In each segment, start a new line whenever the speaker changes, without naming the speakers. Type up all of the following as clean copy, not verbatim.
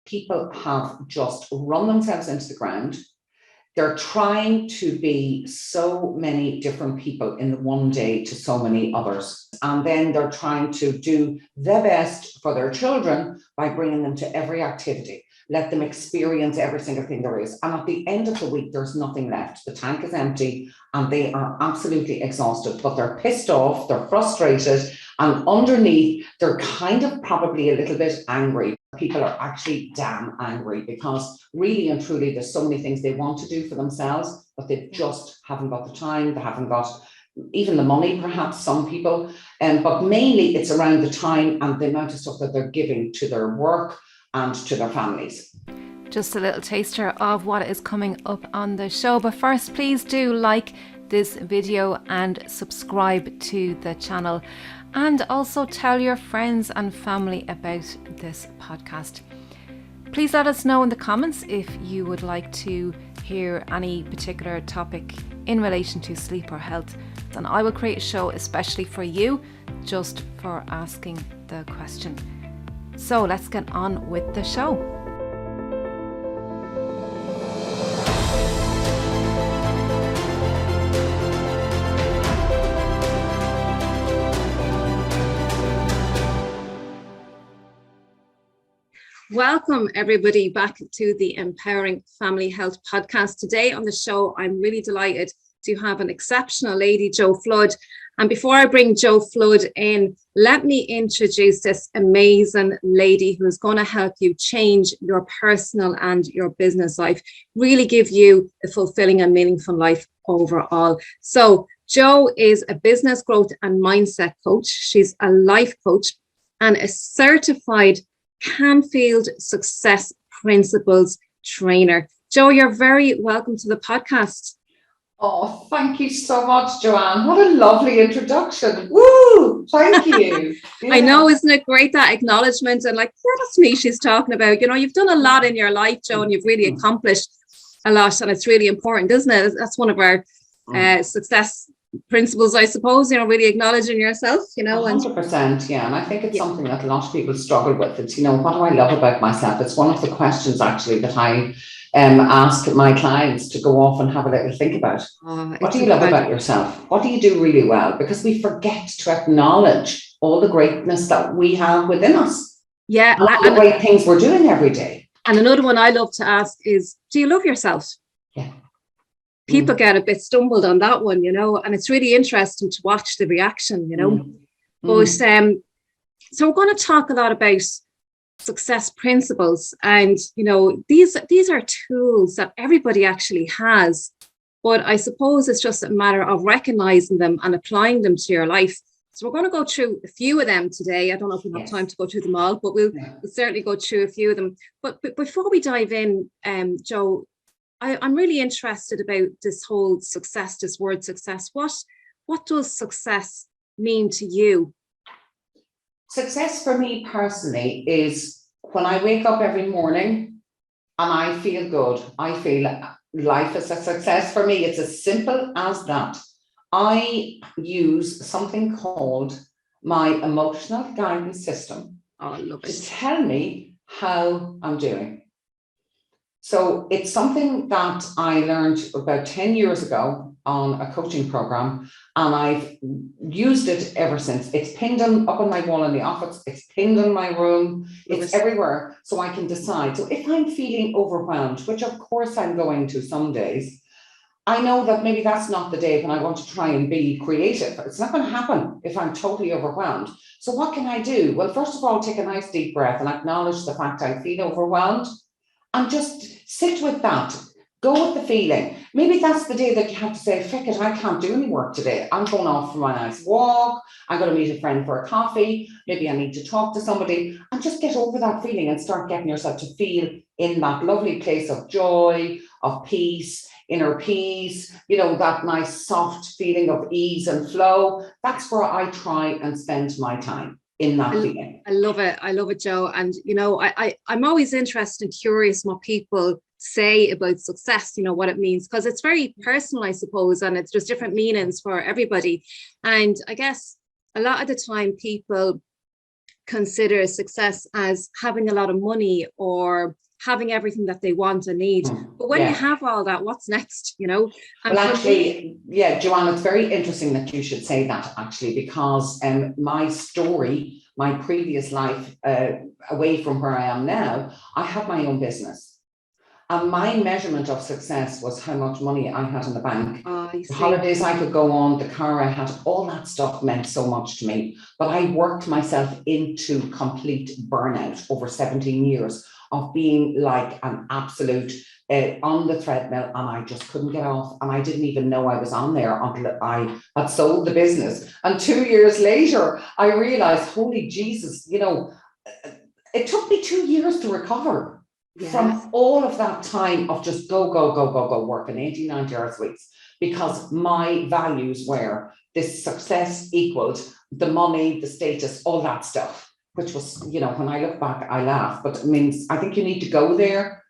people have just run themselves into the ground. They're trying to be so many different people in one day to so many others. And then they're trying to do the best for their children by bringing them to every activity. Let them experience every single thing there is. And at the end of the week, there's nothing left. The tank is empty and they are absolutely exhausted, but they're pissed off, they're frustrated, and underneath, they're kind of probably a little bit angry. People are actually damn angry because really and truly, there's so many things they want to do for themselves, but they just haven't got the time. They haven't got even the money, perhaps some people, but mainly it's around the time and the amount of stuff that they're giving to their work and to their families.
Just a little taster of what is coming up on the show. But first, please do like this video and subscribe to the channel. And also tell your friends and family about this podcast. Please let us know in the comments if you would like to hear any particular topic in relation to sleep or health. Then I will create a show especially for you, just for asking the question. So let's get on with the show. Welcome everybody back to the Empowering Family Health podcast. Today on the show, I'm really delighted to have an exceptional lady, Jo Flood. And before I bring Jo Flood in, let me introduce this amazing lady who's going to help you change your personal and your business life, really give you a fulfilling and meaningful life overall. So Jo is a business growth and mindset coach. She's a life coach and a certified Canefield Success Principles trainer. Jo, you're very welcome to the podcast.
Oh, thank you so much, Johann. What a lovely introduction. Woo! Thank you. Yeah.
I know, isn't it great, that acknowledgement? And like, yeah, that's me she's talking about. You know, you've done a lot in your life, Jo, and you've really accomplished a lot. And it's really important, isn't it? That's one of our success principles, I suppose, you know, really acknowledging yourself, you know.
100%, yeah. And I think it's something that a lot of people struggle with. It's, you know, what do I love about myself? It's one of the questions actually that I ask my clients to go off and have a little think about. What do you love about yourself? What do you do really well? Because we forget to acknowledge all the greatness that we have within us.
Yeah.
And all the great things we're doing every day.
And another one I love to ask is, do you love yourself?
Yeah.
People get a bit stumbled on that one, you know, and it's really interesting to watch the reaction, you know. But so we're going to talk a lot about success principles, and you know, these are tools that everybody actually has, but I suppose it's just a matter of recognizing them and applying them to your life. So we're going to go through a few of them today. I don't know if we have time to go through them all, but we'll certainly go through a few of them. But before we dive in, Jo, I'm really interested about this whole success, this word success. What does success mean to you?
Success for me personally is when I wake up every morning and I feel good. I feel life is a success for me. It's as simple as that. I use something called my emotional guidance system to tell me how I'm doing. So it's something that I learned about 10 years ago on a coaching program, and I've used it ever since. It's pinned up on my wall in the office. It's pinned in my room. It's everywhere, so I can decide. So if I'm feeling overwhelmed, which of course I'm going to some days, I know that maybe that's not the day when I want to try and be creative. It's not going to happen if I'm totally overwhelmed. So what can I do? Well, first of all, take a nice deep breath and acknowledge the fact I feel overwhelmed. And just sit with that. Go with the feeling. Maybe that's the day that you have to say, frick it, I can't do any work today. I'm going off for my nice walk. I'm going to meet a friend for a coffee. Maybe I need to talk to somebody, and just get over that feeling and start getting yourself to feel in that lovely place of joy, of peace, inner peace, you know, that nice soft feeling of ease and flow. That's where I try and spend my time. In that feeling.
I love it, Jo. And you know, I'm always interested and curious what people say about success, you know, what it means, because it's very personal, I suppose, and it's just different meanings for everybody. And I guess a lot of the time people consider success as having a lot of money or having everything that they want and need. But when you have all that, what's next, you know? And
well, actually, Joanne, it's very interesting that you should say that, actually, because my story, my previous life, away from where I am now, I had my own business. And my measurement of success was how much money I had in the bank. The holidays I could go on, the car I had, all that stuff meant so much to me. But I worked myself into complete burnout over 17 years of being like an absolute on the treadmill, and I just couldn't get off. And I didn't even know I was on there until I had sold the business. And 2 years later, I realized, holy Jesus, you know, it took me 2 years to recover. Yes. From all of that time of just go, working 80, 90 hours weeks, because my values were this success equaled the money, the status, all that stuff, which was, you know, when I look back, I laugh, but it means I think you need to go there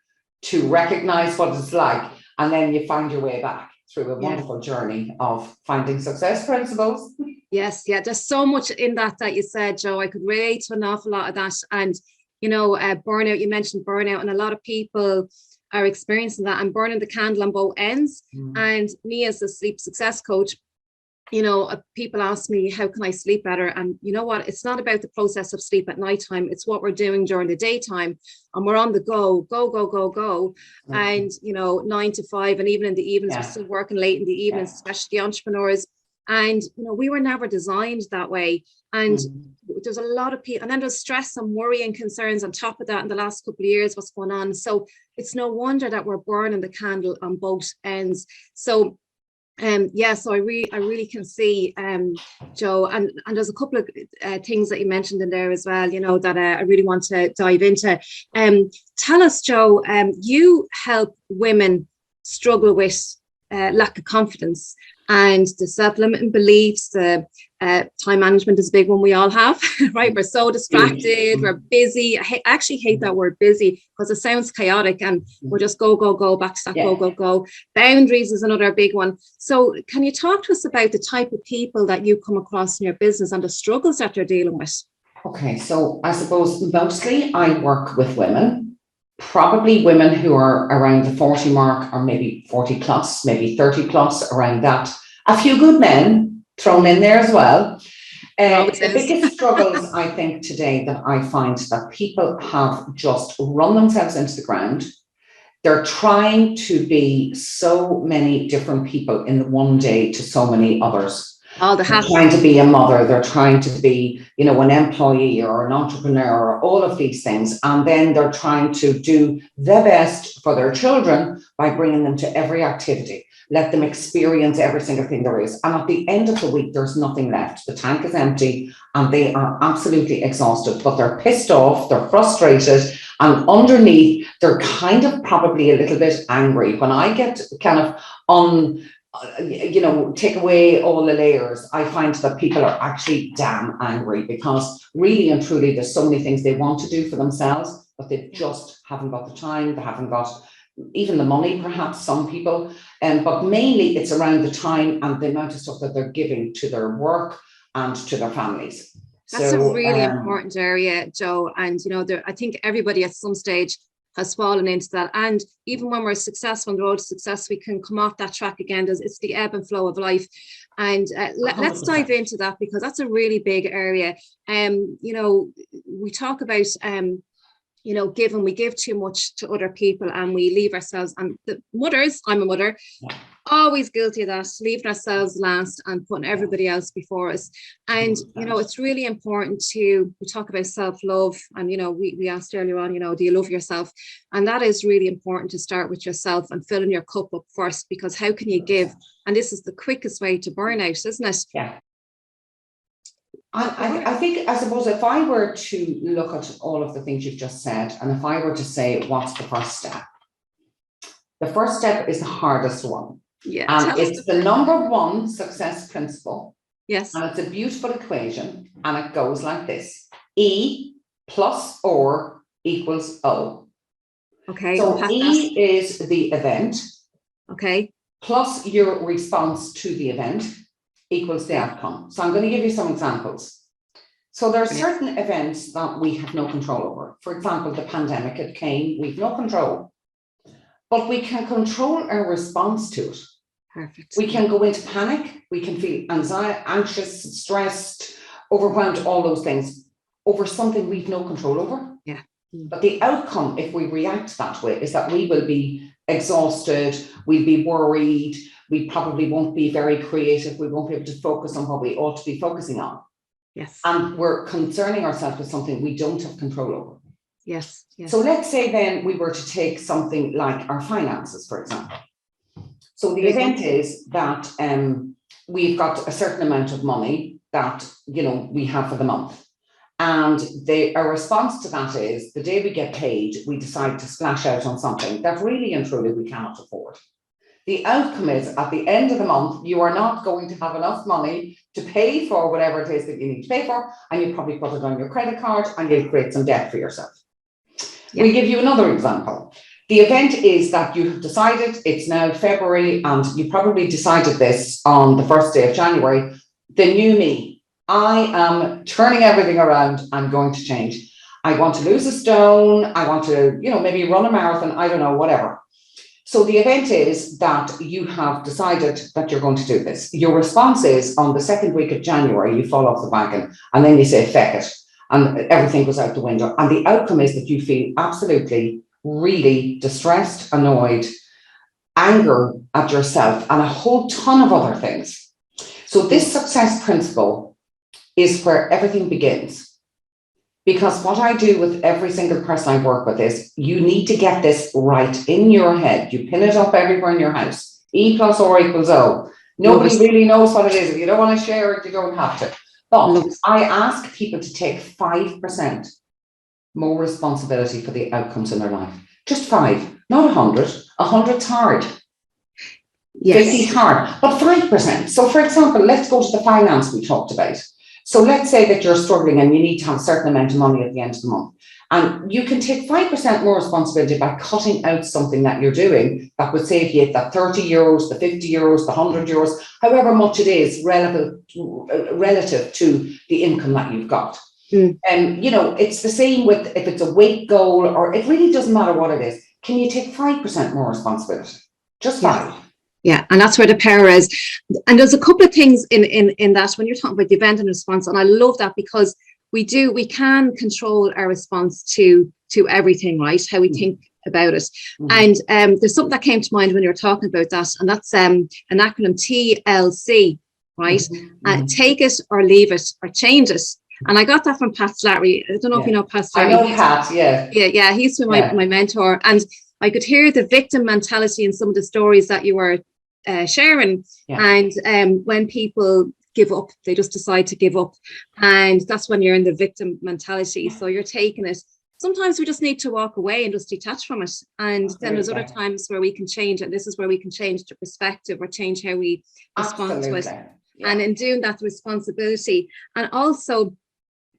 to recognize what it's like, and then you find your way back through a wonderful journey of finding success principles.
Yes, yeah, there's so much in that you said, Jo. I could relate to an awful lot of that. And you know, burnout, you mentioned burnout, and a lot of people are experiencing that and burning the candle on both ends. And me as a sleep success coach, you know, people ask me, how can I sleep better? And you know what, it's not about the process of sleep at nighttime. It's what we're doing during the daytime, and we're on the go. And, you know, 9 to 5, and even in the evenings, we're still working late in the evenings, especially entrepreneurs. And, you know, we were never designed that way. And there's a lot of people, and then there's stress and worry and concerns on top of that in the last couple of years, what's going on. So it's no wonder that we're burning the candle on both ends. So so I really can see, Jo, and there's a couple of things that you mentioned in there as well, you know, that I really want to dive into. Tell us, Jo, you help women struggle with lack of confidence and the self-limiting beliefs. The time management is a big one we all have, right? We're so distracted, we're busy. I actually hate that word busy, because it sounds chaotic, and we're just go, back to that go. Boundaries is another big one. So can you talk to us about the type of people that you come across in your business and the struggles that they're dealing with?
Okay, so I suppose mostly I work with women, probably women who are around the 40 mark, or maybe 40 plus, maybe 30 plus, around that. A few good men thrown in there as well. The biggest struggles, I think, today that I find that people have just run themselves into the ground. They're trying to be so many different people in the one day to so many others. They're trying to be a mother, they're trying to be, you know, an employee or an entrepreneur, or all of these things. And then they're trying to do the best for their children by bringing them to every activity. Let them experience every single thing there is. And at the end of the week, there's nothing left. The tank is empty and they are absolutely exhausted, but they're pissed off, they're frustrated, and underneath, they're kind of probably a little bit angry. When I get kind of take away all the layers, I find that people are actually damn angry, because really and truly, there's so many things they want to do for themselves, but they just haven't got the time, they haven't got even the money, perhaps, some people, but mainly it's around the time and the amount of stuff that they're giving to their work and to their families.
That's a really important area, Jo. And, you know, I think everybody at some stage has fallen into that. And even when we're successful on the road to success, we can come off that track again. It's the ebb and flow of life. And let's dive into that, because that's a really big area. You know, we talk about you know, we give too much to other people and we leave ourselves, and the mothers, I'm a mother, always guilty of that, leaving ourselves last and putting everybody else before us. And, you know, it's really important we talk about self-love, and, you know, we asked earlier on, you know, do you love yourself? And that is really important, to start with yourself and filling your cup up first, because how can you give? And this is the quickest way to burnout, isn't it?
Yeah. I think, I suppose, if I were to look at all of the things you've just said, and if I were to say, what's the first step? The first step is the hardest one.
Yeah.
And it's the number one success principle.
Yes.
And it's a beautiful equation. And it goes like this: E plus or equals O.
Okay.
So E is the event.
Okay.
Plus your response to the event equals the outcome. So I'm going to give you some examples. So there are certain events that we have no control over. For example, the pandemic, it came, we've no control, but we can control our response to it.
Perfect.
We can go into panic, we can feel anxious, stressed, overwhelmed, all those things over something we've no control over.
Yeah.
But the outcome, if we react that way, is that we will be exhausted, we'll be worried, we probably won't be very creative, we won't be able to focus on what we ought to be focusing on.
Yes.
And we're concerning ourselves with something we don't have control over.
Yes. Yes.
So let's say then we were to take something like our finances, for example. So the event is that we've got a certain amount of money that, you know, we have for the month. And our response to that is the day we get paid, we decide to splash out on something that really and truly we cannot afford. The outcome is at the end of the month, you are not going to have enough money to pay for whatever it is that you need to pay for. And you probably put it on your credit card and you'll create some debt for yourself. Yeah. We'll give you another example. The event is that you have decided it's now February and you probably decided this on the first day of January, the new me. I am turning everything around. I'm going to change. I want to lose a stone. I want to, you know, maybe run a marathon. I don't know, whatever. So the event is that you have decided that you're going to do this. Your response is on the second week of January, you fall off the wagon and then you say, feck it. And everything goes out the window. And the outcome is that you feel absolutely, really distressed, annoyed, anger at yourself, and a whole ton of other things. So this success principle is where everything begins. Because what I do with every single person I work with is you need to get this right in your head. You pin it up everywhere in your house. E plus R equals O. Nobody really knows what it is. If you don't want to share it, you don't have to. But I ask people to take 5% more responsibility for the outcomes in their life. Just 5, not 100. 100's hard. Yes. 50's hard, but 5%. So for example, let's go to the finance we talked about. So let's say that you're struggling and you need to have a certain amount of money at the end of the month. And you can take 5% more responsibility by cutting out something that you're doing that would save you that 30 euros, the 50 euros, the 100 euros, however much it is relative to the income that you've got. And, you know, it's the same with if it's a weight goal or it really doesn't matter what it is. Can you take 5% more responsibility? Just 5.
Yeah, and that's where the power is. And there's a couple of things in that when you're talking about the event and response, and I love that because we can control our response to everything, right? How we think about it. And there's something that came to mind when you were talking about that, and that's an acronym TLC, right? Take it or leave it or change it. And I got that from Pat Slattery. I don't know if you know Pat Slattery.
I know Pat, yeah.
Yeah, he's been my mentor. And I could hear the victim mentality in some of the stories that you were sharing. Yeah. And when people give up, they just decide to give up. And that's when you're in the victim mentality. So you're taking it. Sometimes we just need to walk away and just detach from it. And then there's other times where we can change. And this is where we can change the perspective or change how we respond to it. Yeah. And in doing that, the responsibility. And also,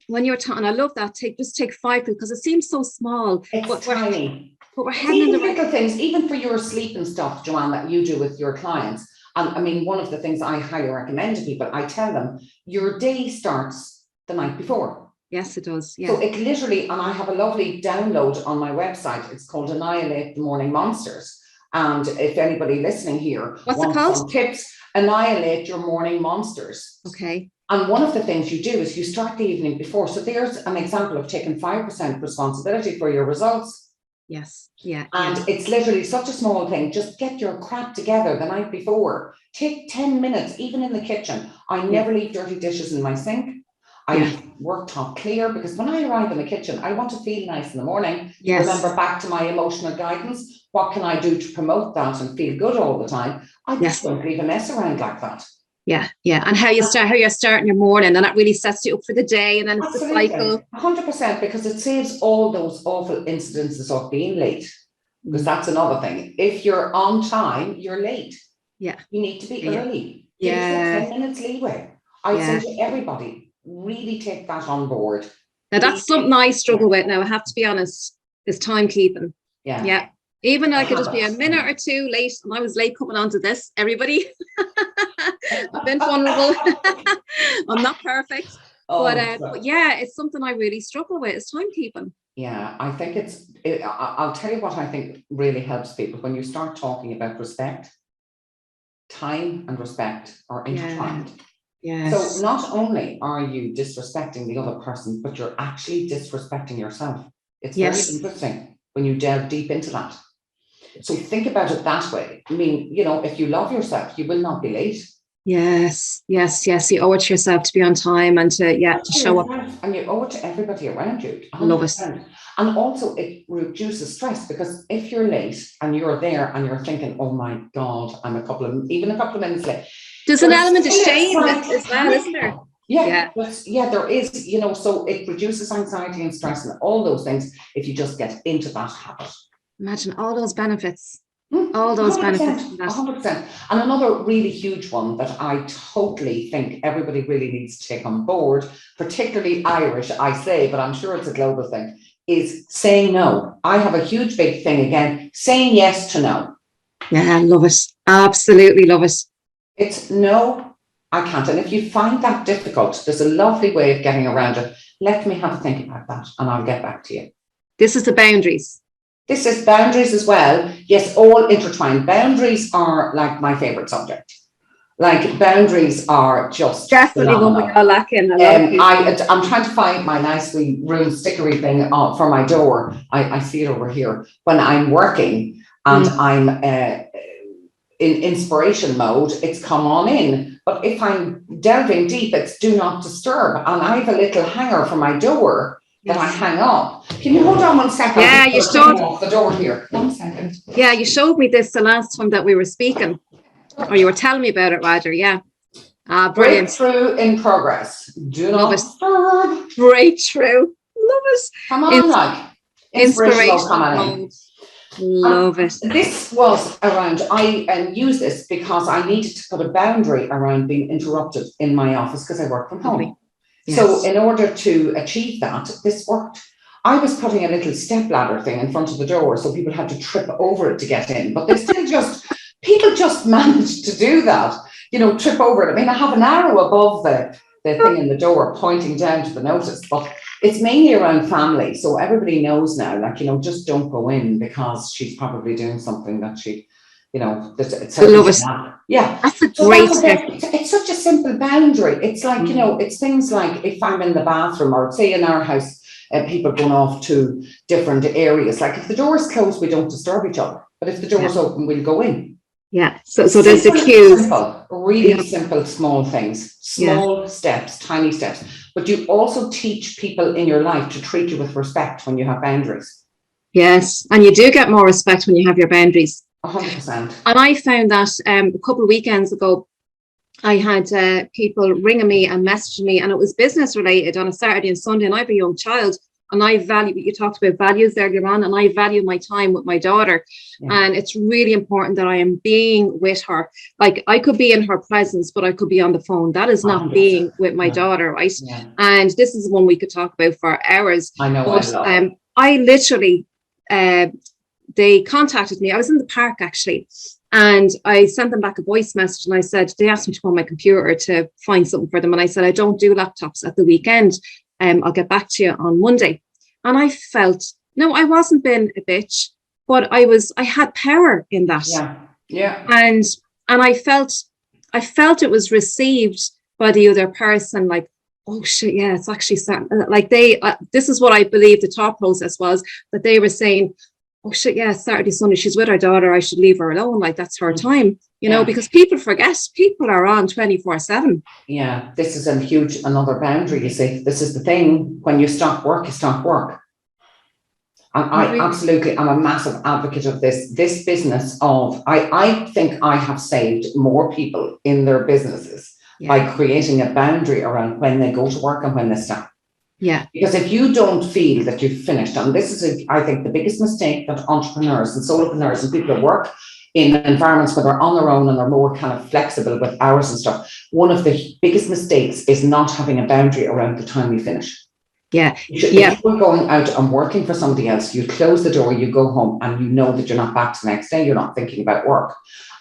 when you're talking, I love that, take 5 because it seems so small.
It's tiny.
But we're heading in the right
little things, even for your sleep and stuff, Joanne, that you do with your clients. And I mean, one of the things I highly recommend to people, I tell them, your day starts the night before.
Yes, it does. Yeah.
So it literally, and I have a lovely download on my website. It's called Annihilate the Morning Monsters. And if anybody listening here
wants some
tips, annihilate your morning monsters.
Okay.
And one of the things you do is you start the evening before. So there's an example of taking 5% responsibility for your results.
Yes. Yeah.
And it's literally such a small thing. Just get your crap together the night before. Take 10 minutes, even in the kitchen. I never leave dirty dishes in my sink. I leave work top clear because when I arrive in the kitchen, I want to feel nice in the morning. Yes. Remember back to my emotional guidance. What can I do to promote that and feel good all the time? I just don't leave a mess around like that.
Yeah, yeah. And how you're starting your morning, and that really sets you up for the day, and then it's the cycle.
100%, because it saves all those awful incidences of being late. Because that's another thing. If you're on time, you're late.
Yeah.
You need to be early. Give yourself 10 minutes leeway. I say to everybody, really take that on board.
Now that's something I struggle with now, I have to be honest, is timekeeping. Yeah. Yeah. Even I could just be a minute or two late, and I was late coming onto this, everybody. I've been vulnerable. I'm not perfect. But yeah, it's something I really struggle with, is timekeeping.
Yeah, I think I'll tell you what I think really helps people when you start talking about respect. Time and respect are intertwined.
Yes.
So not only are you disrespecting the other person, but you're actually disrespecting yourself. It's very interesting when you delve deep into that. So think about it that way. I mean, if you love yourself, you will not be late.
Yes. You owe it to yourself to be on time and to show up.
And you owe it to everybody around you. 100%.
Love it.
And also it reduces stress, because if you're late and you're there and you're thinking, oh my God, I'm a couple of minutes late.
There's an element of shame as well, isn't there?
Yeah, there is, so it reduces anxiety and stress and all those things if you just get into that habit.
Imagine all those benefits. All those 100%, benefits.
100%. And another really huge one that I totally think everybody really needs to take on board, particularly Irish, I say, but I'm sure it's a global thing, is saying no. I have a huge big thing again, saying yes to no.
Yeah, I love it. Absolutely love it.
It's no, I can't. And if you find that difficult, there's a lovely way of getting around it. Let me have a think about that and I'll get back to you.
This is the boundaries.
This is boundaries as well. Yes, all intertwined. Boundaries are like my favorite subject. Like boundaries are just
definitely
phenomenal.
One we all lack in.
I'm trying to find my nice wee room stickery thing for my door. I see it over here. When I'm working and I'm in inspiration mode, it's come on in. But if I'm delving deep, it's do not disturb. And I have a little hanger for my door that I hang up. Can you hold on 1 second?
Yeah, you showed
off the door here. 1 second.
Yeah, you showed me this the last time that we were speaking, or you were telling me about it, Roger. Yeah. Brilliant.
Breakthrough in progress. Do not disturb.
Breakthrough. Love it.
Come on, like
inspirational. Love it.
This was around, I use this because I needed to put a boundary around being interrupted in my office because I work from home. Yes. So in order to achieve that, this worked. I was putting a little step ladder thing in front of the door so people had to trip over it to get in, but they still people just managed to do that, trip over it. I mean, I have an arrow above the thing in the door pointing down to the notice, but it's mainly around family. So everybody knows now, just don't go in because she's probably doing something that she, it's yeah.
That's a great step.
It's such a simple boundary. It's like, it's things like if I'm in the bathroom or say in our house, people going off to different areas. Like if the door is closed, we don't disturb each other. But if the door is open, we'll go in.
Yeah. So there's a cue.
Really simple, small things, small steps, tiny steps. But you also teach people in your life to treat you with respect when you have boundaries.
Yes. And you do get more respect when you have your boundaries.
100%.
And I found that a couple of weekends ago, I had people ringing me and messaging me, and it was business related on a Saturday and Sunday. And I have a young child, and I value, you talked about values earlier on, and I value my time with my daughter. Yeah. And it's really important that I am being with her. Like I could be in her presence, but I could be on the phone. That is not 100%. Being with my daughter, right? Yeah. And this is one we could talk about for hours.
I know.
But I literally, they contacted me. I was in the park actually. And I sent them back a voice message and I said, they asked me to go on my computer to find something for them. And I said, I don't do laptops at the weekend. I'll get back to you on Monday. And I felt, no, I wasn't being a bitch, but I had power in that.
Yeah. Yeah.
And I felt it was received by the other person, like, oh shit, yeah, it's actually like this is what I believe the thought process was, that they were saying, oh shit, yeah, Saturday, Sunday, she's with her daughter, I should leave her alone, like that's her time, because people forget, people are on 24/7.
Yeah, this is another boundary, you see. This is the thing, when you stop work, you stop work. And I absolutely am a massive advocate of this business of, I think I have saved more people in their businesses by creating a boundary around when they go to work and when they stop.
Yeah.
Because if you don't feel that you've finished, and this is, I think, the biggest mistake that entrepreneurs and solopreneurs and people that work in environments where they're on their own and they're more kind of flexible with hours and stuff, one of the biggest mistakes is not having a boundary around the time you finish.
Yeah.
If you're going out and working for somebody else, you close the door, you go home, and you know that you're not back the next day, you're not thinking about work.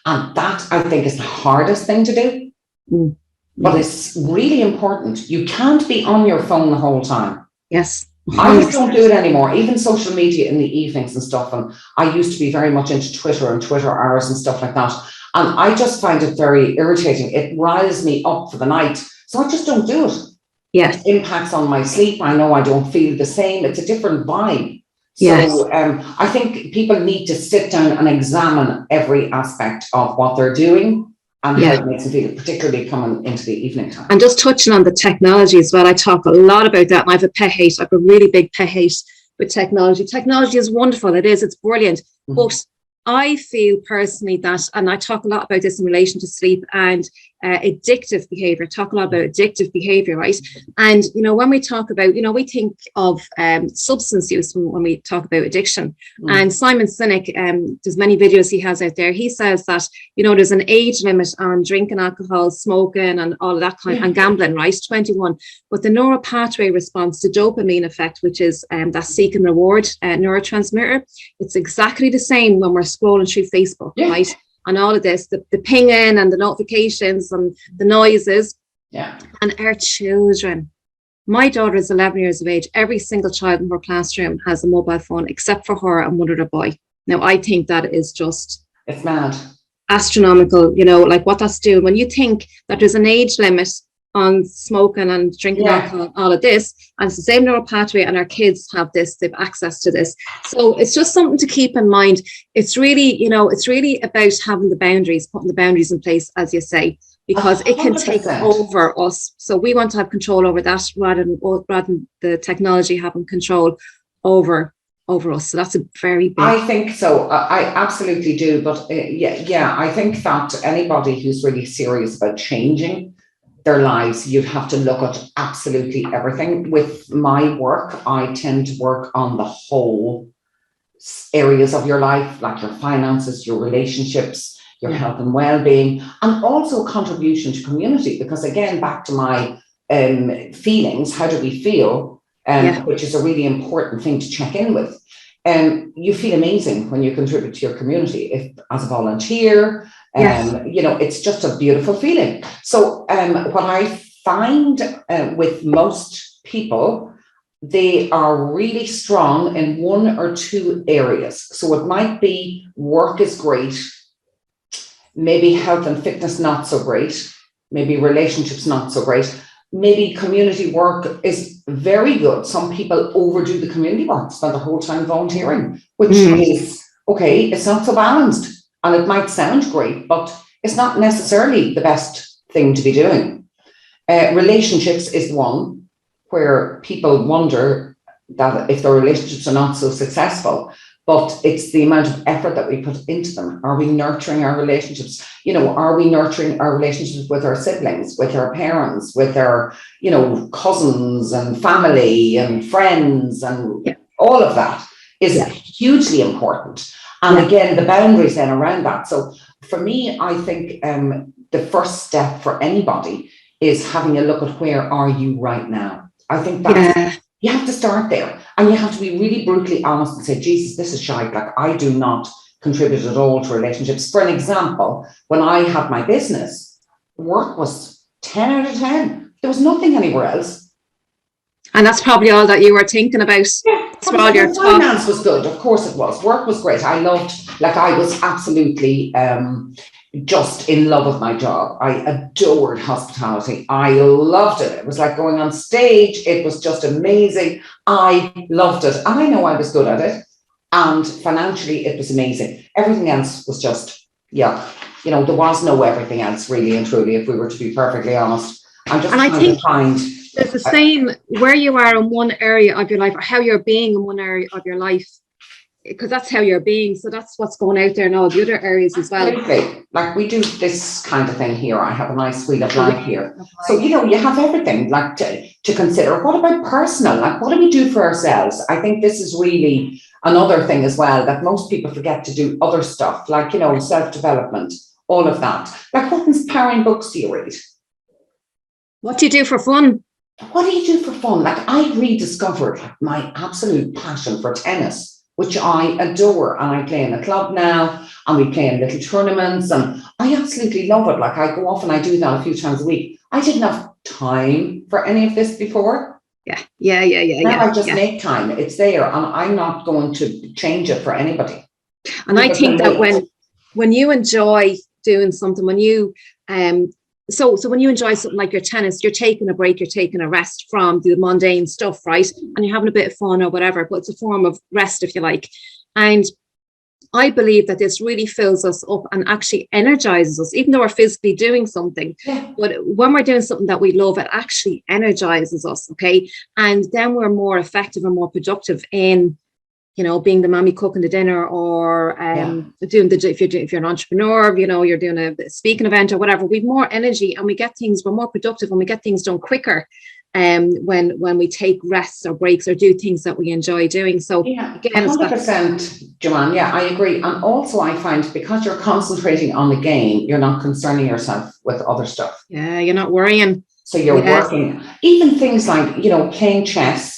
And that, I think, is the hardest thing to do. but it's really important. You can't be on your phone the whole time.
Yes. 100%.
I just don't do it anymore, even social media in the evenings and stuff. And I used to be very much into Twitter and Twitter hours and stuff like that. And I just find it very irritating. It riles me up for the night. So I just don't do it.
Yeah.
It impacts on my sleep. I know I don't feel the same. It's a different vibe.
Yes.
So I think people need to sit down and examine every aspect of what they're doing and how it makes them feel, particularly coming into the evening time.
And just touching on the technology as well, I talk a lot about that. And I have a pet hate. I have a really big pet hate with technology. Technology is wonderful. It is. It's brilliant. Mm-hmm. But I feel personally that, and I talk a lot about this in relation to sleep and addictive behavior, talk a lot about addictive behavior, right? And, you know, when we talk about, you know, we think of substance use when we talk about addiction. And Simon Sinek, there's many videos he has out there. He says that, you know, there's an age limit on drinking alcohol, smoking and all of that kind and gambling, right? 21. But the neural pathway response to dopamine effect, which is that seek and reward neurotransmitter, it's exactly the same when we're scrolling through Facebook, right? And all of this, the pinging and the notifications and the noises. Yeah. And our children. My daughter is 11 years of age. Every single child in her classroom has a mobile phone, except for her and one other boy. Now, I think that is just...
It's mad.
Astronomical, you know, like what that's doing. When you think that there's an age limit on smoking and drinking alcohol, all of this, and it's the same neural pathway, and our kids have this, they've access to this. So it's just something to keep in mind. It's really, you know, it's really about having the boundaries, putting the boundaries in place, as you say, because 100%. It can take over us. So we want to have control over that rather than the technology having control over us. So that's a very big...
I think so. I absolutely do. But I think that anybody who's really serious about changing their lives, you'd have to look at absolutely everything. With my work, I tend to work on the whole areas of your life, like your finances, your relationships, your health and well-being, and also contribution to community. Because again, back to my feelings, how do we feel, which is a really important thing to check in with. You feel amazing when you contribute to your community, if as a volunteer. You know, it's just a beautiful feeling. So what I find with most people, they are really strong in one or two areas. So it might be work is great, maybe health and fitness not so great, maybe relationships not so great, maybe community work is very good. Some people overdo the community work, spend the whole time volunteering, which is okay, it's not so balanced. And it might sound great, but it's not necessarily the best thing to be doing. Relationships is one where people wonder that if their relationships are not so successful, but it's the amount of effort that we put into them. Are we nurturing our relationships? You know, are we nurturing our relationships with our siblings, with our parents, with our, you know, cousins and family and friends and all of that is hugely important. And again, the boundaries then around that. So for me, I think the first step for anybody is having a look at where are you right now. I think that's, you have to start there, and you have to be really brutally honest and say, Jesus, this is shite. Like, I do not contribute at all to relationships. For an example, when I had my business, work was 10 out of 10. There was nothing anywhere else.
And that's probably all that you were thinking about. All your
finance was good, of course it was. Work was great. I loved, like, I was absolutely just in love with my job. I adored hospitality. I loved it. It was like going on stage. It was just amazing. I loved it. And I know I was good at it. And financially, it was amazing. Everything else was just, you know, there was no everything else really and truly, if we were to be perfectly honest. I'm just trying to find...
It's the same where you are in one area of your life, or how you're being in one area of your life, because that's how you're being. So that's what's going out there in all the other areas as well.
Absolutely. Like, we do this kind of thing here. I have a nice wheel of life here. So, you know, you have everything like to consider. What about personal? Like, what do we do for ourselves? I think this is really another thing as well, that most people forget to do other stuff, like, you know, self-development, all of that. Like, what inspiring books do you read?
What do you do for fun?
What do you do for fun? Like, I rediscovered my absolute passion for tennis, which I adore. And I play in a club now, and we play in little tournaments, and I absolutely love it. Like, I go off and I do that a few times a week. I didn't have time for any of this before.
Yeah.
Now I just make time. It's there, and I'm not going to change it for anybody.
And I think that when you enjoy doing something, when you so when you enjoy something like your tennis, you're taking a break, you're taking a rest from the mundane stuff, right? And you're having a bit of fun or whatever, but it's a form of rest, if you like. And I believe that this really fills us up and actually energizes us, even though we're physically doing something. Yeah. But when we're doing something that we love, it actually energizes us, okay? And then we're more effective and more productive in, you know, being the mommy cooking the dinner, or doing if you're an entrepreneur, you know, you're doing a speaking event or whatever. We've more energy and we're more productive and we get things done quicker. When we take rests or breaks or do things that we enjoy doing. So again,
100%, Joanne. Yeah, I agree. And also I find because you're concentrating on the game, you're not concerning yourself with other stuff.
Yeah, you're not worrying.
So you're working. Even things like, you know, playing chess,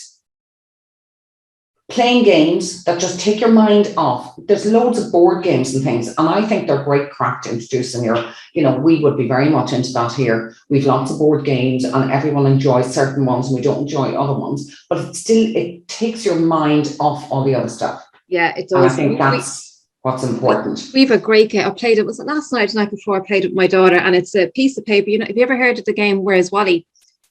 playing games that just take your mind off. There's loads of board games and things, and I think they're great crack to introduce in your, you know, we would be very much into that here. We've lots of board games and everyone enjoys certain ones and we don't enjoy other ones, but it takes your mind off all the other stuff.
Yeah, it does.
And I think that's what's important.
We've a great game. I played it, was it last night, the night before, I played it with my daughter, and it's a piece of paper. You know, have you ever heard of the game Where's Wally?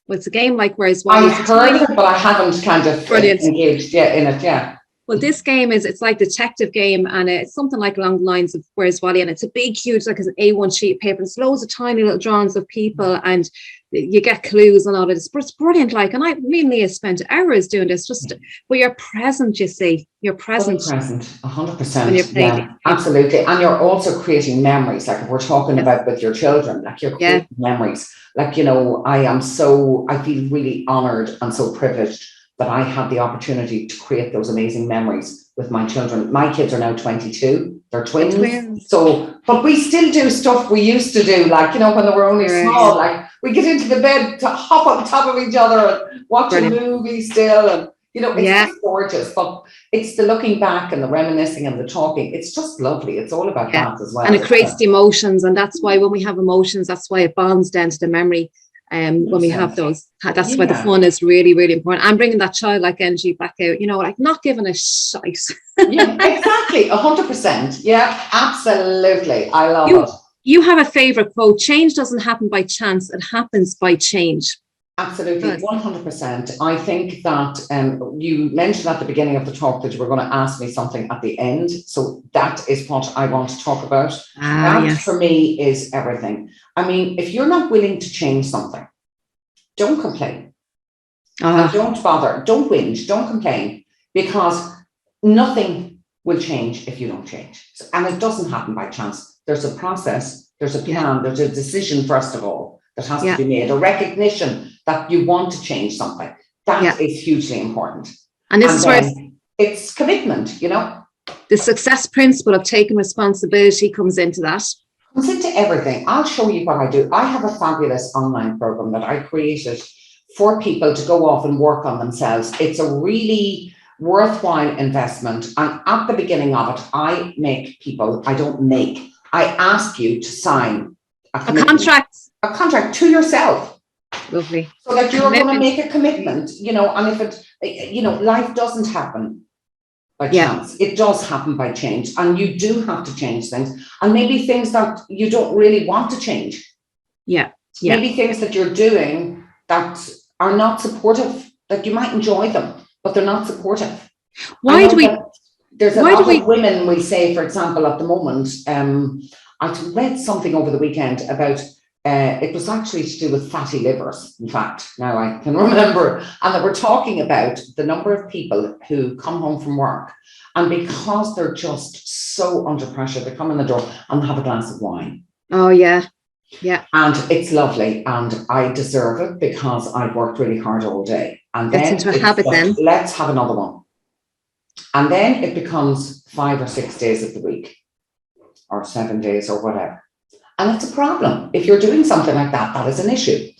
Well, it's a game like Where's Wally.
I've heard of it, but I haven't kind of engaged yet in it. Yeah.
Well, this game it's like a detective game, and it's something like along the lines of Where's Wally, and it's a big, huge, like it's an A1 sheet of paper. It's loads of tiny little drawings of people, and you get clues and all of this. But it's brilliant, like, and me and Leah spent hours doing this. Just, but you're present. You see, you're present.
100%. Yeah, absolutely. And you're also creating memories. Like if we're talking about with your children, like you're creating memories. Like, you know, I feel really honoured and so privileged that I had the opportunity to create those amazing memories with my children. My kids are now 22. They're twins. So, but we still do stuff we used to do, like, you know, when they were only small, like we get into the bed to hop on top of each other and watch a movie still. And, you know, it's just gorgeous, but it's the looking back and the reminiscing and the talking. It's just lovely. It's all about that as well.
And it creates the emotions. And that's why when we have emotions, that's why it bonds down to the memory. When we have those, that's why the fun is really, really important. I'm bringing that childlike energy back out, you know, like not giving a shite.
Yeah, exactly. 100%. Yeah, absolutely. I love it.
You have a favorite quote: change doesn't happen by chance, it happens by change.
Absolutely, 100%. I think that you mentioned at the beginning of the talk that you were going to ask me something at the end. So that is what I want to talk about. That for me is everything. I mean, if you're not willing to change something, don't complain. Don't bother. Don't whinge. Don't complain, because nothing will change if you don't change. And it doesn't happen by chance. There's a process. There's a plan. There's a decision, first of all, that has to be made. A recognition that you want to change something. That is hugely important.
And this is where
it's commitment, you know.
The success principle of taking responsibility comes into that.
Comes into everything. I'll show you what I do. I have a fabulous online program that I created for people to go off and work on themselves. It's a really worthwhile investment. And at the beginning of it, I ask you to sign a contract to yourself.
Lovely.
So that you're going to make a commitment, you know, and if it, you know, life doesn't happen by chance. It does happen by change, and you do have to change things, and maybe things that you don't really want to change. Maybe things that you're doing that are not supportive, that you might enjoy them, but they're not supportive. There's a lot of women, we say, for example, at the moment, I read something over the weekend about it was actually to do with fatty livers. In fact, now I can remember, and they were talking about the number of people who come home from work, and because they're just so under pressure, they come in the door and have a glass of wine.
Oh, yeah. Yeah.
And it's lovely, and I deserve it because I've worked really hard all day. And then
into a habit then.
Let's have another one. And then it becomes 5 or 6 days of the week, or 7 days or whatever. And it's a problem. If you're doing something like that, that is an issue.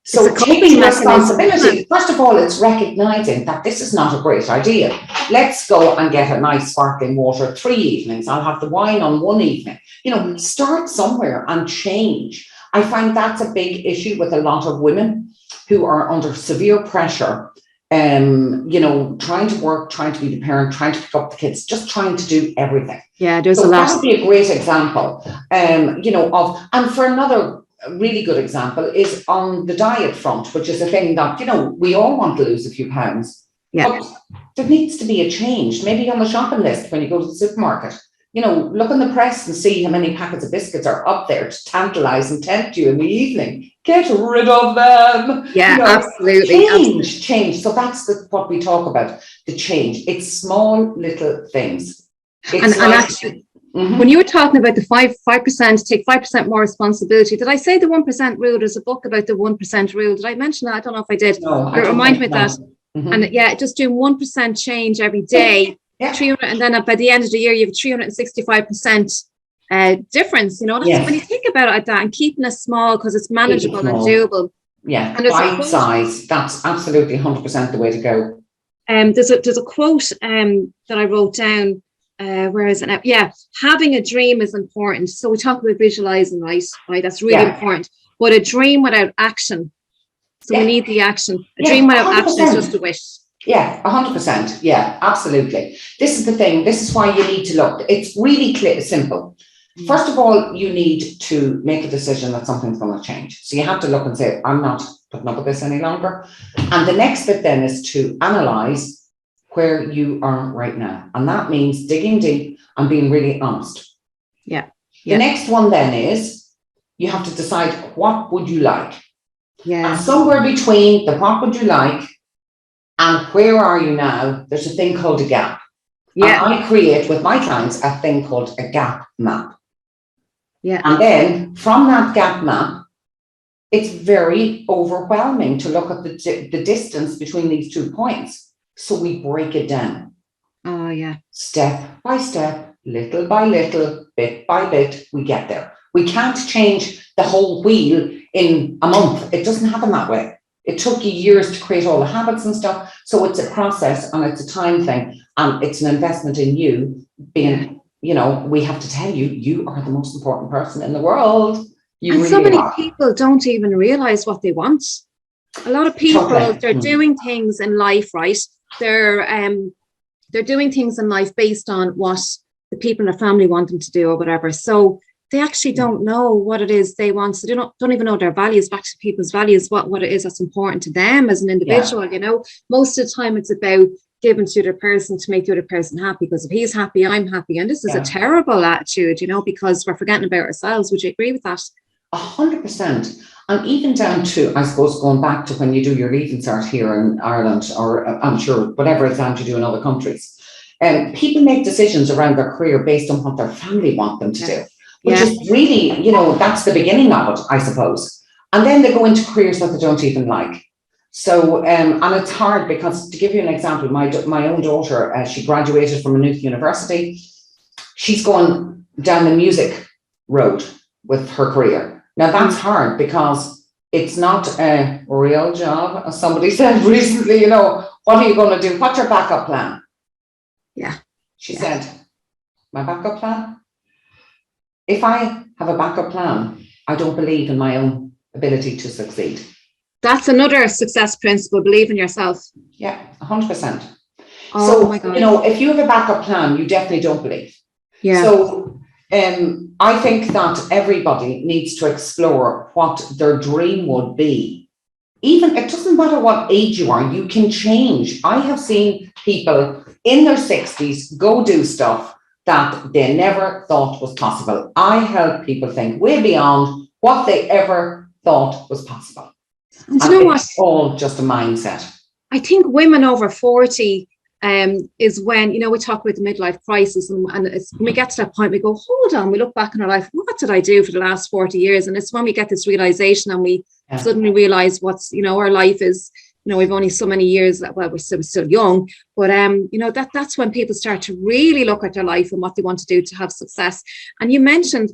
So taking responsibility, first of all, it's recognizing that this is not a great idea. Let's go and get a nice sparkling water 3 evenings. I'll have the wine on 1 evening. You know, start somewhere and change. I find that's a big issue with a lot of women who are under severe pressure, trying to work, trying to be the parent, trying to pick up the kids, just trying to do everything.
Yeah, there's
so
a lot.
That would be a great example, and for another really good example is on the diet front, which is a thing that, we all want to lose a few pounds.
Yeah.
But there needs to be a change, maybe on the shopping list when you go to the supermarket. Look in the press and see how many packets of biscuits are up there to tantalize and tempt you in the evening. Get rid of them.
Yeah, absolutely.
Change. So that's what we talk about, the change. It's small little things.
And actually, when you were talking about the 5%, take 5% more responsibility, did I say the 1% rule? There's a book about the 1% rule. Did I mention that? I don't know if I did.
No,
But remind me of that. And just doing 1% change every day.
Yeah.
300, and then by the end of the year, you have 365% difference. That's when you think about it like that, and keeping it small because it's manageable and doable.
Yeah,
and
bite size. That's absolutely 100% the way to go.
There's a quote that I wrote down. Where is it now? Yeah, having a dream is important. So we talk about visualizing, right? That's really important. But a dream without action. So we need the action. A dream without 100%. Action is just a wish.
Yeah, 100%. Yeah, absolutely. This is the thing. This is why you need to look. It's really simple. First of all, you need to make a decision that something's going to change. So you have to look and say, I'm not putting up with this any longer. And the next bit then is to analyze where you are right now. And that means digging deep and being really honest.
Yeah.
The next one then is you have to decide, what would you like?
Yeah.
And somewhere between the what would you like and where are you now, there's a thing called a gap. Yeah. And I create with my clients a thing called a gap map.
Yeah.
And then from that gap map, it's very overwhelming to look at the distance between these 2 points. So we break it down.
Oh, yeah.
Step by step, little by little, bit by bit, we get there. We can't change the whole wheel in a month. It doesn't happen that way. It took you years to create all the habits and stuff. So it's a process and it's a time thing. And it's an investment in you being, we have to tell you, you are the most important person in the world. You
and
really
so many
are.
people don't even realize what they want. A lot of people, they're doing things in life, right? They're doing things in life based on what the people in their family want them to do or whatever. So they actually don't know what it is they want. So they don't even know their values, back to people's values, what it is that's important to them as an individual. Most of the time it's about giving to the other person to make the other person happy, because if he's happy, I'm happy. And this is a terrible attitude, because we're forgetting about ourselves. Would you agree with that?
100%. And even down to, I suppose, going back to when you do your Leaving Cert here in Ireland, or I'm sure whatever exams you do in other countries, people make decisions around their career based on what their family want them to do, which is really, that's the beginning of it, I suppose. And then they go into careers that they don't even like. So, and it's hard because, to give you an example, my own daughter, she graduated from Maynooth University. She's going down the music road with her career. Now that's hard because it's not a real job, as somebody said recently. What are you going to do? What's your backup plan?
Yeah.
She said, my backup plan? If I have a backup plan, I don't believe in my own ability to succeed.
That's another success principle, believe in yourself.
Yeah, 100%.
Oh,
so,
my God.
If you have a backup plan, you definitely don't believe.
Yeah.
So, I think that everybody needs to explore what their dream would be. Even, it doesn't matter what age you are, you can change. I have seen people in their 60s go do stuff that they never thought was possible. I help people think way beyond what they ever thought was possible.
And you know what?
It's all just a mindset.
I think women over 40 is when, we talk about the midlife crisis, and it's when we get to that point, we go, hold on, we look back in our life, what did I do for the last 40 years? And it's when we get this realization and we suddenly realize what's, our life is, we've only so many years, well, we're still young, but, that's when people start to really look at their life and what they want to do to have success. And you mentioned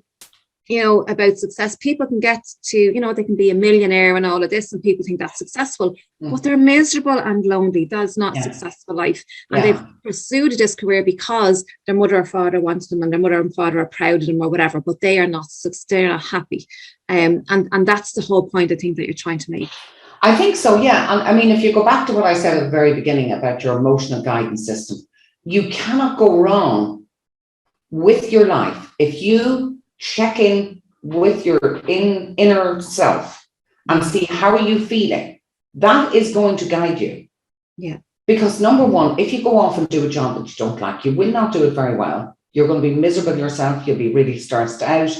you know, about success. People can get to, you know, they can be a millionaire and all of this, and people think that's successful, but they're miserable and lonely. That's not a successful life. And they've pursued this career because their mother or father wants them, and their mother and father are proud of them or whatever, but they're not happy. And that's the whole point, I think, that you're trying to make.
I think so, yeah. And I mean, if you go back to what I said at the very beginning about your emotional guidance system, you cannot go wrong with your life if you check in with your inner self and see how are you feeling. That is going to guide you.
Yeah.
Because number one, if you go off and do a job that you don't like, you will not do it very well. You're going to be miserable yourself. You'll be really stressed out.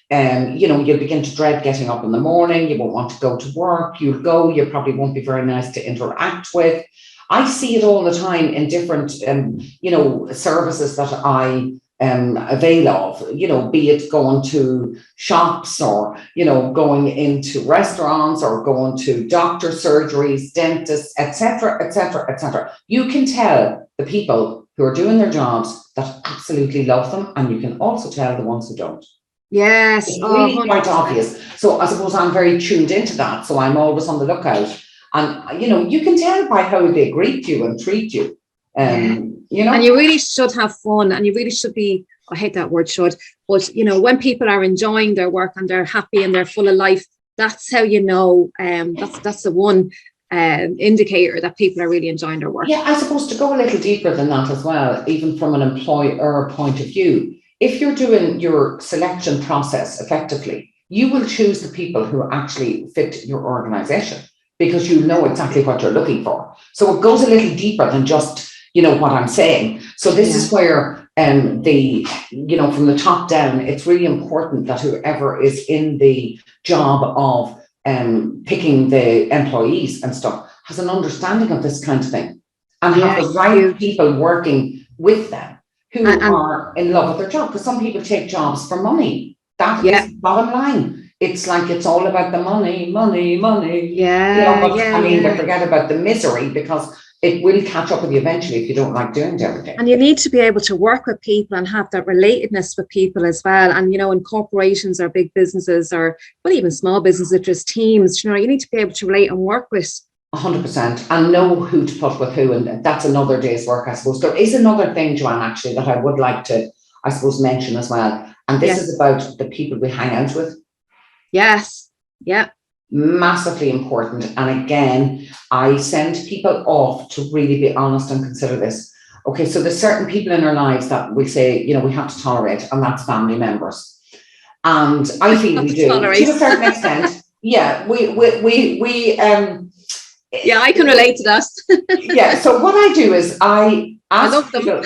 You know, you'll begin to dread getting up in the morning. You won't want to go to work. You'll go. You probably won't be very nice to interact with. I see it all the time in different, you know, services that I avail of, you know, be it going to shops or, you know, going into restaurants or going to doctor surgeries, dentists, etc., etc., etc. You can tell the people who are doing their jobs that absolutely love them, and you can also tell the ones who don't.
Yes.
It's really quite obvious. So I suppose I'm very tuned into that. So I'm always on the lookout. And, you know, you can tell by how they greet you and treat you. You know,
and you really should have fun, and you really should be, I hate that word should, but you know, when people are enjoying their work and they're happy and they're full of life, that's how you know, that's the one indicator that people are really enjoying their work.
Yeah, I suppose to go a little deeper than that as well, even from an employer point of view, if you're doing your selection process effectively, you will choose the people who actually fit your organization because you know exactly what you're looking for. So it goes a little deeper than just, you know, what I'm saying. So this is where you know, from the top down, it's really important that whoever is in the job of picking the employees and stuff has an understanding of this kind of thing and have the right people working with them who are in love with their job. Because some people take jobs for money. That is the bottom line. It's like it's all about the money.
Yeah.
You know, but I mean, they forget about the misery because it will catch up with you eventually if you don't like doing it every day.
And you need to be able to work with people and have that relatedness with people as well. And, you know, in corporations or big businesses or, well, even small businesses, just teams, you know, you need to be able to relate and work with.
100%, and know who to put with who. And that's another day's work, I suppose. There is another thing, Joanne, actually, that I would like to, I suppose, mention as well. And this is about the people we hang out with.
Yes. Yeah.
Massively important. And again, I send people off to really be honest and consider this. Okay, so there's certain people in our lives that we say, you know, we have to tolerate, and that's family members. And I feel we do to a certain extent. Yeah,
yeah, I can relate to that.
Yeah, so what I do is I ask people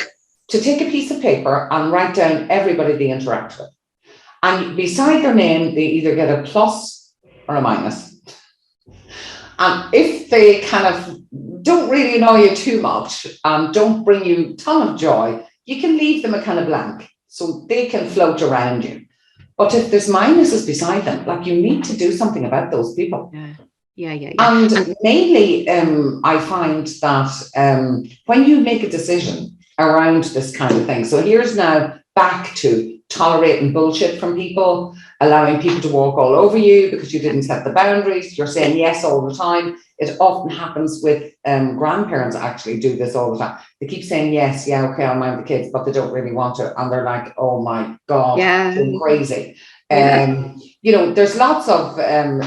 to take a piece of paper and write down everybody they interact with. And beside their name, they either get a plus or a minus. And if they kind of don't really annoy you too much and don't bring you a ton of joy, you can leave them a kind of blank so they can float around you. But if there's minuses beside them, like, you need to do something about those people.
Yeah.
And mainly, I find that when you make a decision around this kind of thing, so here's now back to tolerating bullshit from people, allowing people to walk all over you because you didn't set the boundaries, you're saying yes all the time. It often happens with grandparents actually do this all the time. They keep saying yes, yeah, okay, I'll mind the kids, but they don't really want to. And they're like, oh my God, I'm crazy. You know, there's lots of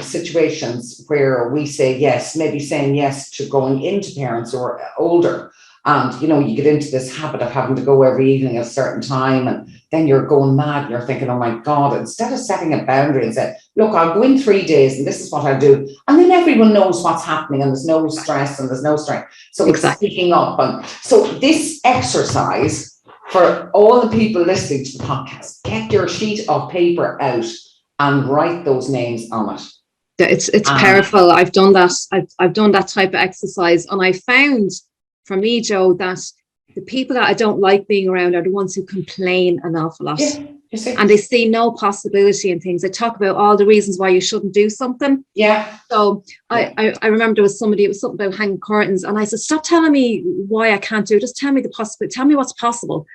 situations where we say yes, maybe saying yes to going into parents who are older. And, you know, you get into this habit of having to go every evening at a certain time, and then you're going mad and you're thinking, oh my God, instead of setting a boundary and say, look, I'll go in 3 days and this is what I do. And then everyone knows what's happening and there's no stress and there's no strain. So it's speaking up. And so this exercise for all the people listening to the podcast, get your sheet of paper out and write those names on it.
It's powerful. I've done that. I've done that type of exercise, and I found, for me, Jo, that the people that I don't like being around are the ones who complain an awful lot.
You see?
And they see no possibility in things. They talk about all the reasons why you shouldn't do something.
Yeah.
So I remember there was somebody, it was something about hanging curtains. And I said, stop telling me why I can't do it. Just tell me the possibility. Tell me what's possible.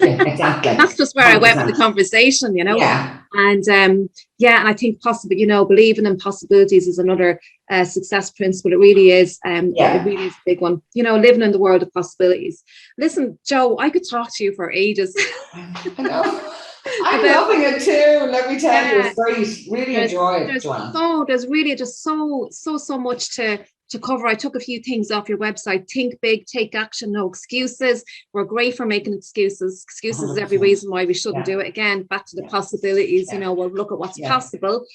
Yeah, exactly.
That's just where 100%. I went with the conversation, you know.
Yeah.
And and I think possible, you know, believing in possibilities is another success principle. It really is. It really is a big one. You know, living in the world of possibilities. Listen, Joe, I could talk to you for ages.
I know. I'm loving it too. Let me tell you, it's great. Really enjoy it, Joanne.
There's really just so much to cover. I took a few things off your website. Think big, take action, no excuses. We're great for making excuses. Excuses 100%. Is every reason why we shouldn't do it. Again, back to the possibilities, you know, we'll look at what's possible.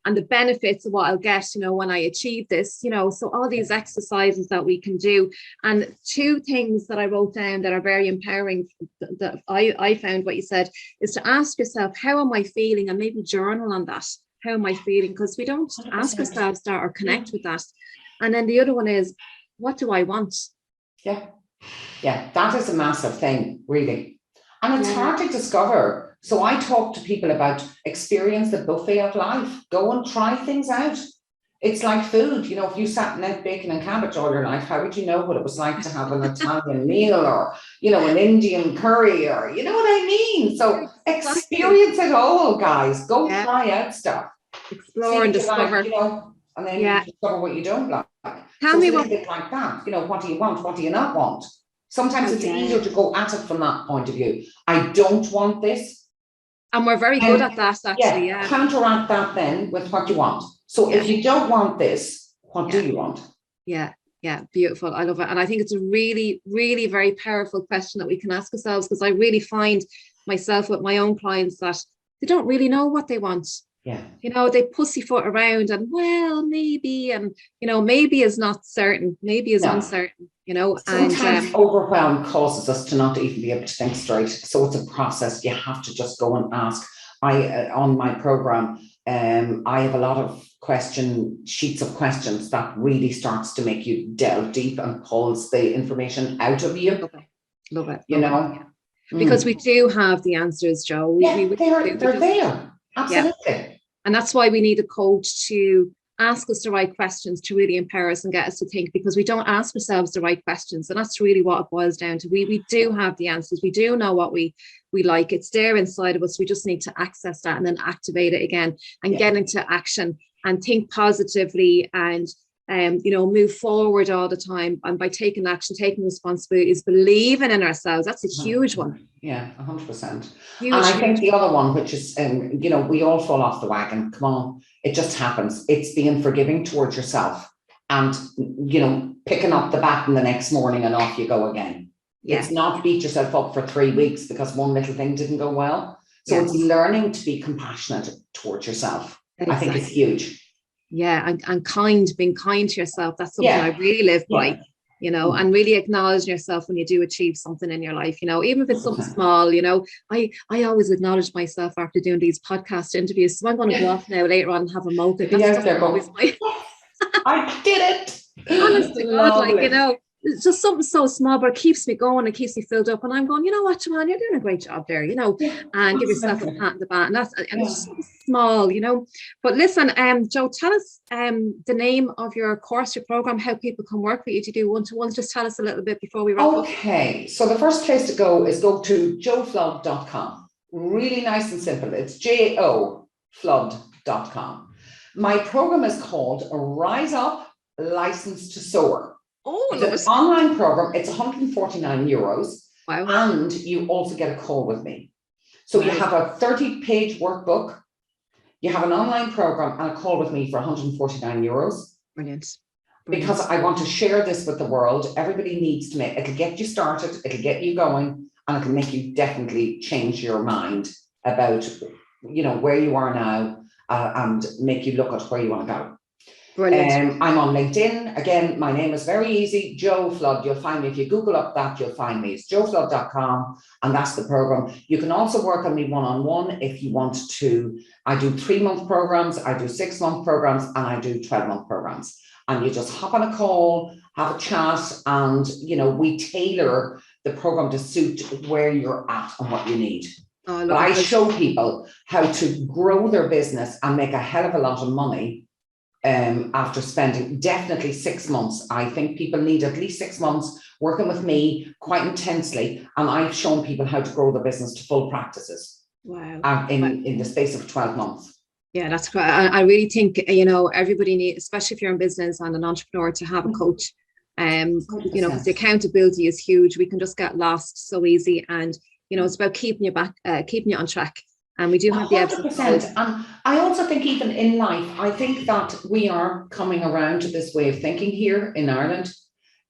And the benefits of what I'll get, you know, when I achieve this, you know, so all these exercises that we can do. And two things that I wrote down that are very empowering that I found what you said is to ask yourself, how am I feeling? And maybe journal on that. How am I feeling? Because we don't 100%. Ask ourselves that or connect with that. And then the other one is, what do I want?
Yeah, that is a massive thing, really. And it's hard to discover. So I talk to people about experience the buffet of life. Go and try things out. It's like food. You know, if you sat and ate bacon and cabbage all your life, how would you know what it was like to have an Italian meal or, you know, an Indian curry or, you know what I mean? So experience it all, guys. Go try out stuff.
Explore and discover.
Like, you know, and then you discover what you don't like.
Tell me
what it's like that. You know, what do you want? What do you not want? Sometimes it's easier to go at it from that point of view. I don't want this.
And we're very good at that, actually.
Counteract that then with what you want. So if you don't want this, what do you want?
Yeah, beautiful. I love it. And I think it's a really, really very powerful question that we can ask ourselves, because I really find myself with my own clients that they don't really know what they want.
Yeah.
You know, they pussyfoot around and, well, maybe, and, you know, maybe is not certain, maybe is uncertain, you know.
Sometimes overwhelm causes us to not even be able to think straight. So it's a process. You have to just go and ask. On my program, I have a lot of sheets of questions that really starts to make you delve deep and pulls the information out of you.
Love it.
You know?
Because we do have the answers, Joe.
They're there. Absolutely.
Yeah. And that's why we need a coach to ask us the right questions to really empower us and get us to think, because we don't ask ourselves the right questions. And that's really what it boils down to. We do have the answers. We do know what we like. It's there inside of us. We just need to access that and then activate it again and get into action and think positively and you know, move forward all the time. And by taking action, taking responsibilities, believing in ourselves, that's a huge one.
Yeah, 100%.
Huge,
and I think the other one, which is, you know, we all fall off the wagon. Come on, it just happens. It's being forgiving towards yourself and, you know, picking up the baton the next morning and off you go again. It's not beat yourself up for 3 weeks because one little thing didn't go well. So it's learning to be compassionate towards yourself. I think it's huge.
Yeah, and being kind to yourself. That's something I really live by, you know, and really acknowledging yourself when you do achieve something in your life, you know, even if it's something small, you know. I always acknowledge myself after doing these podcast interviews. So I'm going to go off now later on and have a mocha. That's always
I did it.
Honest to God, like, you know, it's just something so small, but it keeps me going, it keeps me filled up. And I'm going, you know what, Johann, you're doing a great job there, you know, and give yourself a pat on the back. And it's just so small, you know. But listen, Joe, tell us the name of your course, your program, how people can work with you to do one-to-ones. Just tell us a little bit before we wrap up.
Okay, so the first place to go is go to joeflood.com. Really nice and simple. It's joflood.com. My program is called Rise Up, License to Soar. It's an online program. It's €149. Wow. And you also get a call with me. So you have a 30-page workbook. You have an online program and a call with me for €149.
Brilliant.
Because I want to share this with the world. Everybody needs to it'll get you started, it'll get you going, and it'll make you definitely change your mind about, you know, where you are now and make you look at where you want to go.
Brilliant.
I'm on LinkedIn. Again, my name is very easy, Joe Flood. You'll find me. If you Google up that, you'll find me. It's joeflood.com, and that's the program. You can also work on me one-on-one if you want to. I do 3-month programs, I do 6-month programs, and I do 12-month programs. And you just hop on a call, have a chat, and, you know, we tailor the program to suit where you're at and what you need.
Oh,
But I show people how to grow their business and make a hell of a lot of money after spending definitely 6 months. I think people need at least 6 months working with me quite intensely. And I've shown people how to grow their business to full practices.
Wow.
In the space of 12 months.
Yeah, that's great. I really think, you know, everybody needs, especially if you're in business and an entrepreneur, to have a coach. You know, because the accountability is huge. We can just get lost so easy. And, you know, it's about keeping you on track. And we do have the
100%. And I also think even in life, I think that we are coming around to this way of thinking here in Ireland.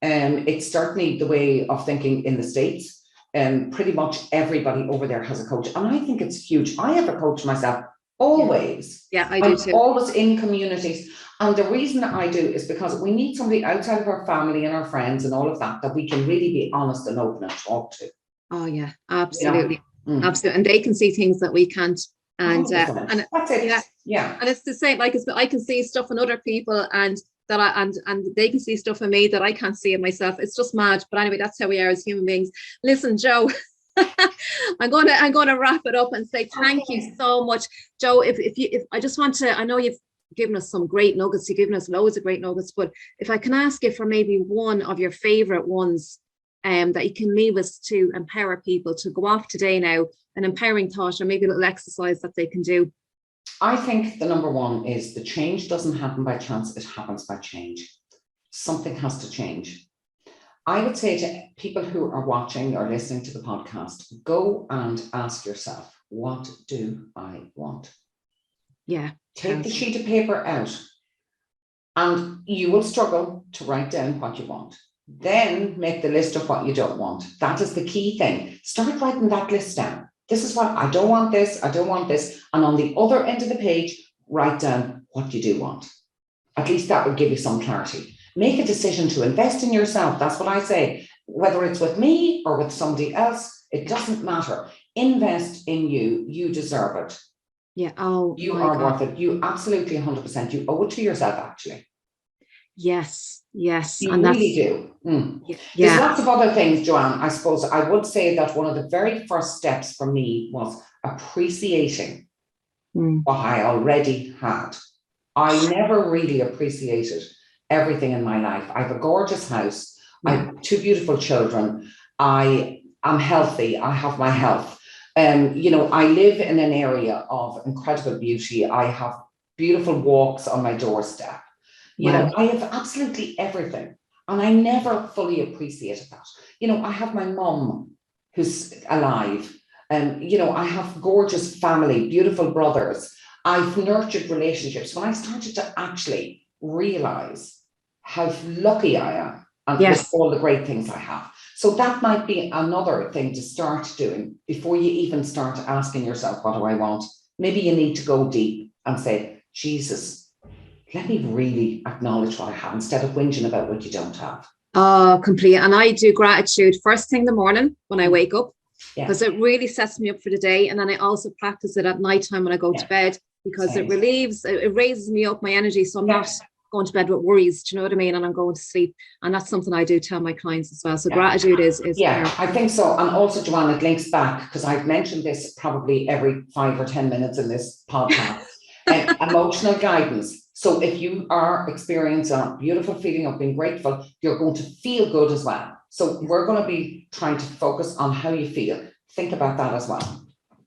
It's certainly the way of thinking in the States. Pretty much everybody over there has a coach. And I think it's huge. I have a coach myself, always.
Yeah, I do too.
Always in communities. And the reason that I do is because we need somebody outside of our family and our friends and all of that we can really be honest and open and talk to.
Oh yeah, absolutely.
You know?
Absolutely. And they can see things that we can't. And
and that's it. Yeah.
And it's the same, like I can see stuff in other people and they can see stuff in me that I can't see in myself. It's just mad. But anyway, that's how we are as human beings. Listen, Joe, I'm gonna wrap it up and say thank you so much, Joe. If I just want to, I know you've given us some great nuggets, you've given us loads of great nuggets, but if I can ask you for maybe one of your favorite ones that you can leave us to empower people to go off today now, an empowering thought or maybe a little exercise that they can do.
I think the number one is the change doesn't happen by chance, it happens by change. Something has to change. I would say to people who are watching or listening to the podcast, go and ask yourself, what do I want?
Yeah.
Take the sheet of paper out and you will struggle to write down what you want. Then make the list of what you don't want. That is the key thing. Start writing that list down. This is what I don't want this. I don't want this. And on the other end of the page, write down what you do want. At least that will give you some clarity. Make a decision to invest in yourself. That's what I say. Whether it's with me or with somebody else, it doesn't matter. Invest in you. You deserve it.
Yeah. Oh,
you are worth it. You absolutely 100%. You owe it to yourself, actually.
Yes.
You
and
really do.
Yeah.
There's lots of other things, Joanne. I suppose I would say that one of the very first steps for me was appreciating what I already had. I never really appreciated everything in my life. I have a gorgeous house. I have 2 beautiful children. I am healthy. I have my health. You know, I live in an area of incredible beauty. I have beautiful walks on my doorstep. You know, I have absolutely everything. And I never fully appreciated that. You know, I have my mum who's alive. You know, I have gorgeous family, beautiful brothers. I've nurtured relationships. When I started to actually realize how lucky I am and with all the great things I have. So that might be another thing to start doing before you even start asking yourself, what do I want? Maybe you need to go deep and say, Jesus, let me really acknowledge what I have instead of whinging about what you don't have.
Oh, complete. And I do gratitude first thing in the morning when I wake up, because it really sets me up for the day. And then I also practice it at nighttime when I go to bed, because it raises me up, my energy. So I'm not going to bed with worries, do you know what I mean? And I'm going to sleep. And that's something I do tell my clients as well. So gratitude is
I think so. And also, Joanne, it links back, because I've mentioned this probably every 5 or 10 minutes in this podcast. Emotional guidance. So if you are experiencing a beautiful feeling of being grateful, you're going to feel good as well. So we're going to be trying to focus on how you feel. Think about that as well.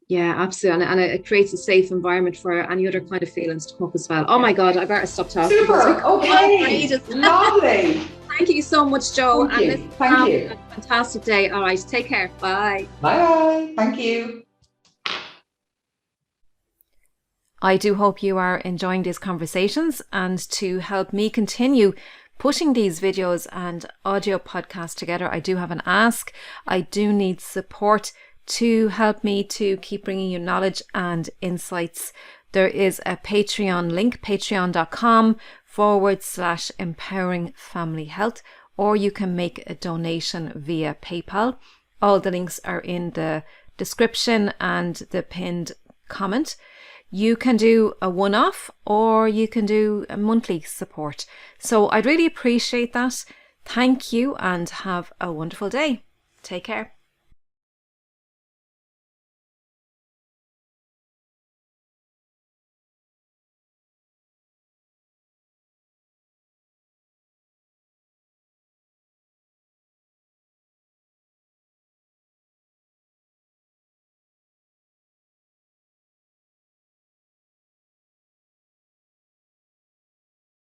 Yeah, absolutely. And it creates a safe environment for any other kind of feelings to come up as well. Oh my God, I better stop talking.
Super. Okay. Lovely.
Thank you so much, Joe.
Thank you. Thank you.
Have a fantastic day. All right. Take care. Bye.
Bye. Thank you.
I do hope you are enjoying these conversations, and to help me continue putting these videos and audio podcasts together, I do have an ask. I do need support to help me to keep bringing you knowledge and insights. There is a Patreon link, patreon.com/empowering family health, or you can make a donation via PayPal. All the links are in the description and the pinned comment. You can do a one-off or you can do a monthly support. So I'd really appreciate that. Thank you and have a wonderful day. Take care.